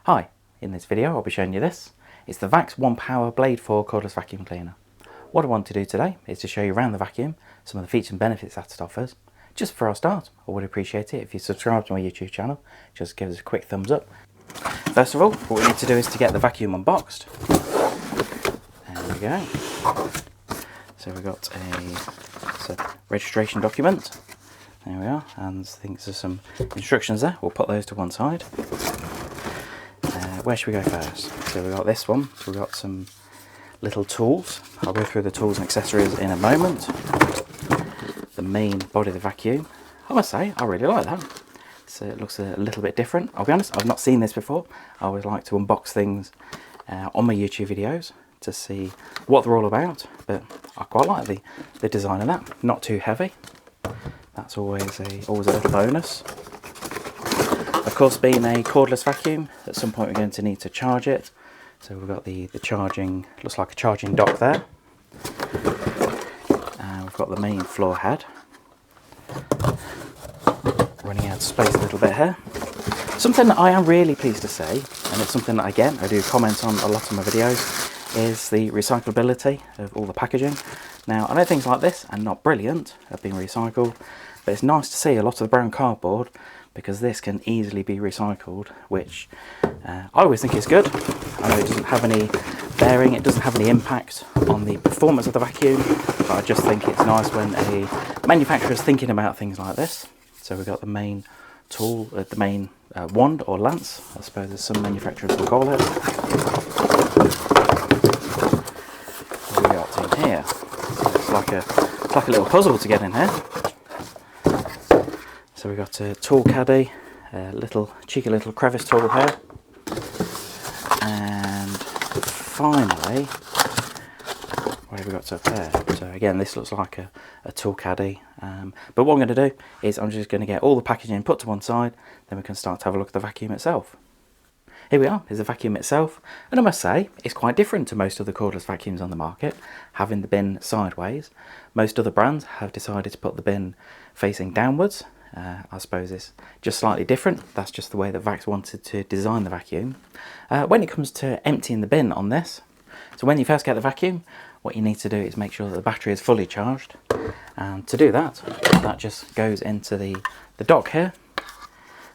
Hi, in this video I'll be showing you this. It's the Vax 1 Power Blade 4 cordless vacuum cleaner. What I want to do today is to show you around the vacuum, some of the features and benefits that it offers. Just for our start, I would appreciate it if you subscribe to my YouTube channel, just give us a quick thumbs up. First of all, what we need to do is to get the vacuum unboxed. There we go. So we've got a registration document. There we are, and I think there's some instructions there. We'll put those to one side. Where should we go first? So we've got this one. So we've got some little tools. I'll go through the tools and accessories in a moment. The main body of the vacuum. I must say, I really like that. So it looks a little bit different. I'll be honest, I've not seen this before. I always like to unbox things on my YouTube videos to see what they're all about. But I quite like the design of that. Not too heavy. That's always a little bonus. Of course, being a cordless vacuum, at some point we're going to need to charge it. So we've got the charging, looks like a charging dock there. And we've got the main floor head. Running out of space a little bit here. Something that I am really pleased to say, and it's something that again I do comment on a lot of my videos, is the recyclability of all the packaging. Now, I know things like this are not brilliant at being recycled, but it's nice to see a lot of the brown cardboard, because this can easily be recycled, which I always think is good. I know it doesn't have any bearing, it doesn't have any impact on the performance of the vacuum, but I just think it's nice when a manufacturer is thinking about things like this. So we've got the main tool, the main wand or lance, I suppose as some manufacturers will call it. What have we got in here? So it's like a little puzzle to get in here. So we've got a tool caddy, a cheeky little crevice tool here, and finally, what have we got up there? So again, this looks like a tool caddy, but what I'm going to do is I'm just going to get all the packaging put to one side, then we can start to have a look at the vacuum itself. Here we are, here's the vacuum itself, and I must say, it's quite different to most of the cordless vacuums on the market, having the bin sideways. Most other brands have decided to put the bin facing downwards. I suppose it's just slightly different. That's just the way that Vax wanted to design the vacuum. When it comes to emptying the bin on this, so when you first get the vacuum, what you need to do is make sure that the battery is fully charged. And to do that, that just goes into the dock here.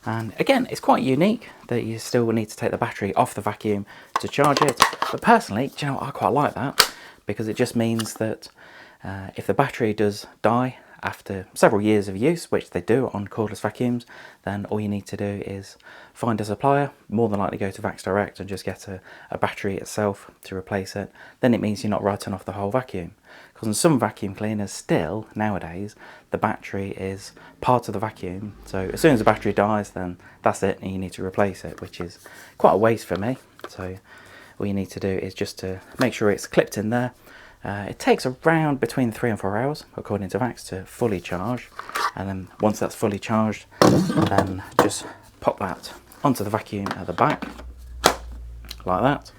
And again, it's quite unique that you still need to take the battery off the vacuum to charge it. But personally, do you know what, I quite like that, because it just means that if the battery does die after several years of use, which they do on cordless vacuums, then all you need to do is find a supplier, more than likely go to vax-direct and just get a battery itself to replace it. Then it means you're not writing off the whole vacuum. Because in some vacuum cleaners still, nowadays, the battery is part of the vacuum. So as soon as the battery dies, then that's it, and you need to replace it, which is quite a waste for me. So all you need to do is just to make sure it's clipped in there. It takes around between 3 and 4 hours, according to Vax, to fully charge. And then once that's fully charged, then just pop that onto the vacuum at the back, like that.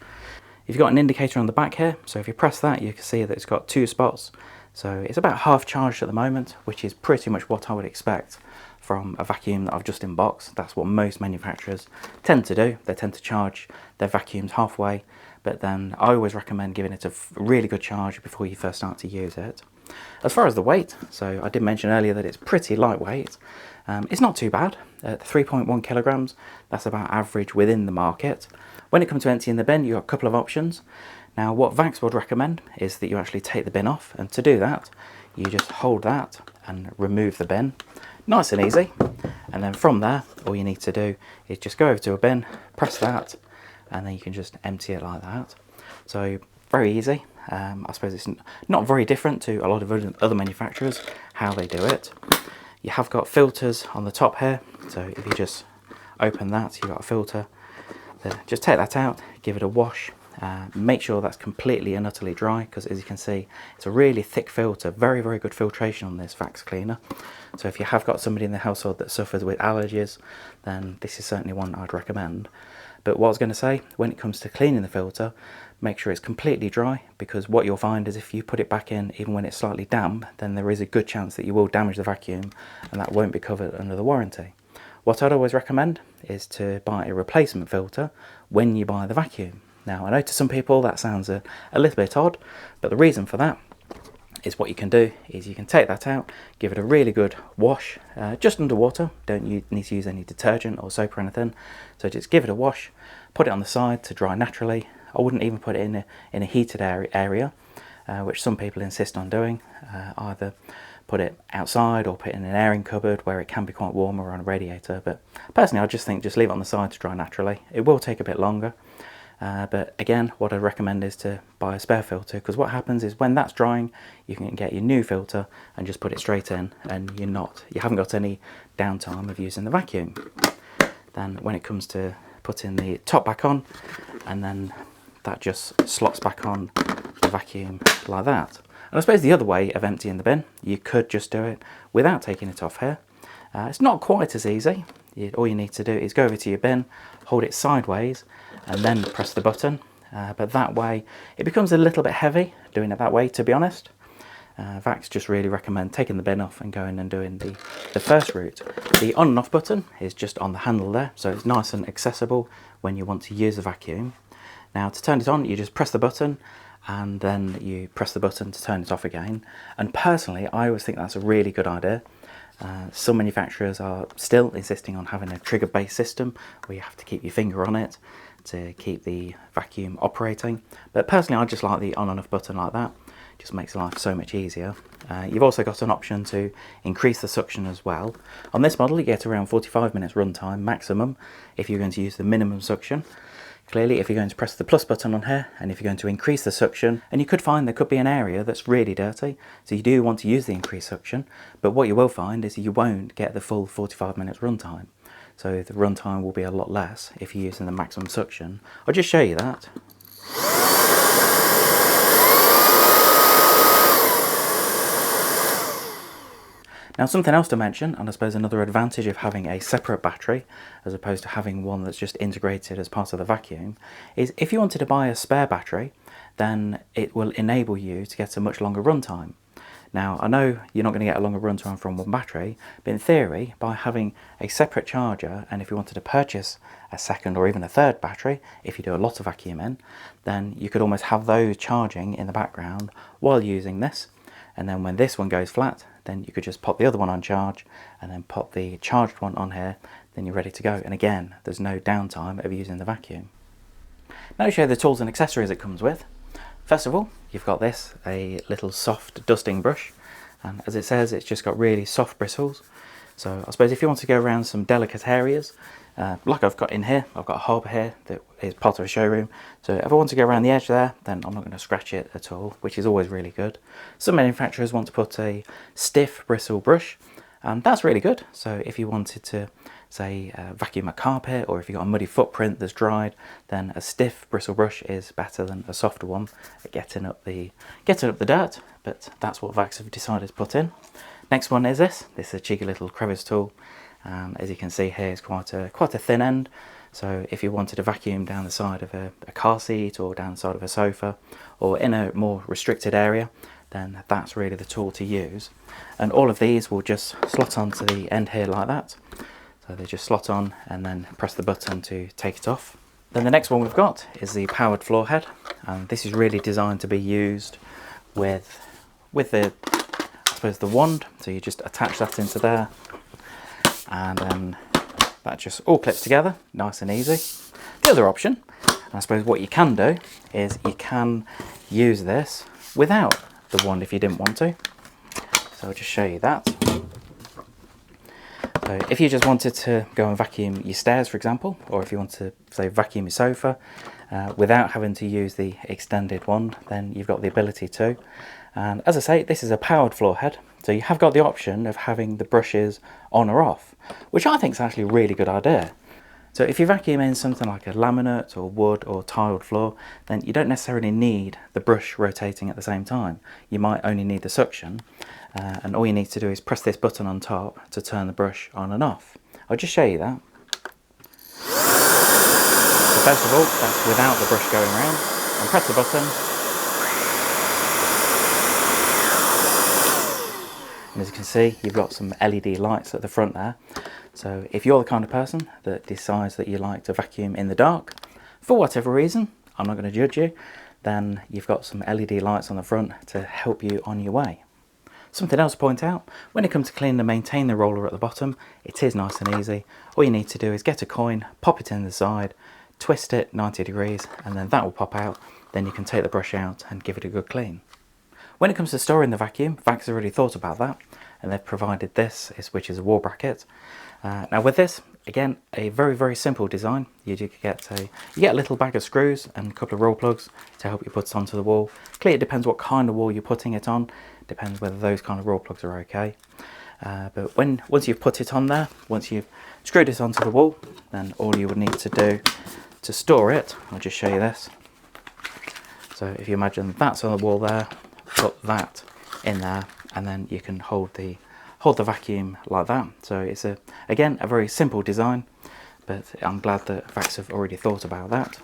You've got an indicator on the back here, so if you press that, you can see that it's got 2 spots. So it's about half charged at the moment, which is pretty much what I would expect from a vacuum that I've just unboxed. That's what most manufacturers tend to do. They tend to charge their vacuums halfway, but then I always recommend giving it a really good charge before you first start to use it. As far as the weight, so I did mention earlier that it's pretty lightweight. It's not too bad. At 3.1 kilograms, that's about average within the market. When it comes to emptying the bin, you've got a couple of options. Now, what Vax would recommend is that you actually take the bin off, and to do that, you just hold that and remove the bin. Nice and easy. And then from there, all you need to do is just go over to a bin, press that, and then you can just empty it like that. So very easy. I suppose it's not very different to a lot of other manufacturers, how they do it. You have got filters on the top here, so if you just open that, you've got a filter. Just take that out, give it a wash, make sure that's completely and utterly dry, because as you can see, it's a really thick filter, very, very good filtration on this Vax cleaner. So if you have got somebody in the household that suffers with allergies, then this is certainly one I'd recommend. But what I was going to say, when it comes to cleaning the filter, make sure it's completely dry, because what you'll find is if you put it back in even when it's slightly damp, then there is a good chance that you will damage the vacuum, and that won't be covered under the warranty. What I'd always recommend is to buy a replacement filter when you buy the vacuum. Now, I know to some people that sounds a little bit odd, but the reason for that is what you can do is you can take that out, give it a really good wash, just under water. Don't need to use any detergent or soap or anything. So just give it a wash, put it on the side to dry naturally. I wouldn't even put it in a heated area, which some people insist on doing. Either put it outside or put it in an airing cupboard where it can be quite warm, or on a radiator. But personally, I just think just leave it on the side to dry naturally. It will take a bit longer. But again, what I recommend is to buy a spare filter, because what happens is when that's drying, you can get your new filter and just put it straight in, and you haven't got any downtime of using the vacuum. Then when it comes to putting the top back on, and then that just slots back on the vacuum like that. And I suppose the other way of emptying the bin, you could just do it without taking it off here. It's not quite as easy. All you need to do is go over to your bin, hold it sideways, and then press the button. But that way, it becomes a little bit heavy doing it that way, to be honest. Vax just really recommend taking the bin off and going and doing the first route. The on and off button is just on the handle there, so it's nice and accessible when you want to use the vacuum. Now, to turn it on, you just press the button, and then you press the button to turn it off again. And personally, I always think that's a really good idea. Some manufacturers are still insisting on having a trigger-based system where you have to keep your finger on it to keep the vacuum operating. But personally, I just like the on and off button like that. It just makes life so much easier. You've also got an option to increase the suction as well. On this model, you get around 45 minutes runtime maximum if you're going to use the minimum suction. Clearly, if you're going to press the plus button on here, and if you're going to increase the suction, and you could find there could be an area that's really dirty, so you do want to use the increased suction, but what you will find is you won't get the full 45 minutes runtime. So the runtime will be a lot less if you're using the maximum suction. I'll just show you that. Now, something else to mention, and I suppose another advantage of having a separate battery as opposed to having one that's just integrated as part of the vacuum, is if you wanted to buy a spare battery, then it will enable you to get a much longer runtime. Now, I know you're not going to get a longer runtime from one battery, but in theory, by having a separate charger, and if you wanted to purchase a second or even a third battery, if you do a lot of vacuuming, then you could almost have those charging in the background while using this. And then when this one goes flat, then you could just pop the other one on charge and then pop the charged one on here, then you're ready to go. And again, there's no downtime of using the vacuum. Now to show you the tools and accessories it comes with. First of all, you've got this, a little soft dusting brush. And as it says, it's just got really soft bristles. So I suppose if you want to go around some delicate areas, like I've got in here, I've got a hob here that is part of a showroom. So if I want to go around the edge there, then I'm not going to scratch it at all, which is always really good. Some manufacturers want to put a stiff bristle brush, and that's really good. So if you wanted to, say, vacuum a carpet, or if you've got a muddy footprint that's dried, then a stiff bristle brush is better than a softer one at getting up the dirt. But that's what Vax have decided to put in. Next one is this. This is a cheeky little crevice tool. As you can see here, it's quite a thin end. So if you wanted to vacuum down the side of a car seat or down the side of a sofa or in a more restricted area, then that's really the tool to use. And all of these will just slot onto the end here like that. So they just slot on and then press the button to take it off. Then the next one we've got is the powered floor head. And this is really designed to be used with the, I suppose, the wand. So you just attach that into there, and then that just all clips together, nice and easy. The other option, and I suppose what you can do, is you can use this without the wand if you didn't want to. So I'll just show you that. So if you just wanted to go and vacuum your stairs, for example, or if you want to, say, vacuum your sofa without having to use the extended wand, then you've got the ability to. And as I say, this is a powered floor head, so you have got the option of having the brushes on or off, which I think is actually a really good idea. So if you vacuum in something like a laminate or wood or tiled floor, then you don't necessarily need the brush rotating at the same time. You might only need the suction, and all you need to do is press this button on top to turn the brush on and off. I'll just show you that. So first of all, that's without the brush going around, and press the button. And as you can see, you've got some LED lights at the front there. So if you're the kind of person that decides that you like to vacuum in the dark, for whatever reason, I'm not going to judge you, then you've got some LED lights on the front to help you on your way. Something else to point out, when it comes to clean and maintain the roller at the bottom, it is nice and easy. All you need to do is get a coin, pop it in the side, twist it 90 degrees, and then that will pop out. Then you can take the brush out and give it a good clean. When it comes to storing the vacuum, Vax has already thought about that, and they've provided this, which is a wall bracket. Now with this, again, a very simple design. You get a little bag of screws and a couple of roll plugs to help you put it onto the wall. Clearly it depends what kind of wall you're putting it on, depends whether those kind of roll plugs are okay. But once you've put it on there, once you've screwed it onto the wall, then all you would need to do to store it, I'll just show you this. So if you imagine that's on the wall there, put that in there, and then you can hold the vacuum like that. So it's again a very simple design, but I'm glad that Vax have already thought about that.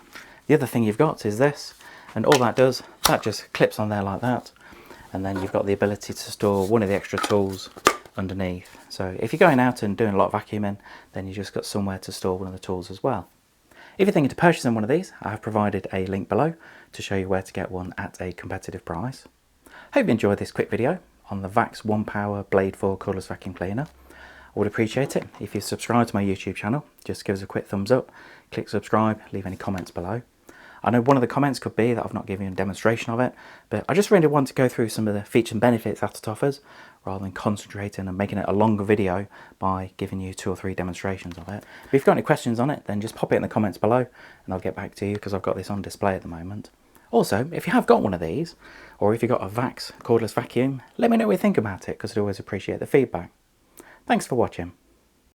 The other thing you've got is this, and all that does, that just clips on there like that, and then you've got the ability to store one of the extra tools underneath. So if you're going out and doing a lot of vacuuming, then you've just got somewhere to store one of the tools as well. If you're thinking to purchasing one of these, I have provided a link below to show you where to get one at a competitive price. Hope you enjoyed this quick video on the Vax 1 Power Blade 4 cordless vacuum cleaner. I would appreciate it if you subscribe to my YouTube channel. Just give us a quick thumbs up, click subscribe, leave any comments below. I know one of the comments could be that I've not given you a demonstration of it, but I just really want to go through some of the features and benefits that it offers, rather than concentrating and making it a longer video by giving you 2 or 3 demonstrations of it. But if you've got any questions on it, then just pop it in the comments below and I'll get back to you, because I've got this on display at the moment. Also, if you have got one of these, or if you've got a Vax cordless vacuum, let me know what you think about it, because I'd always appreciate the feedback. Thanks for watching.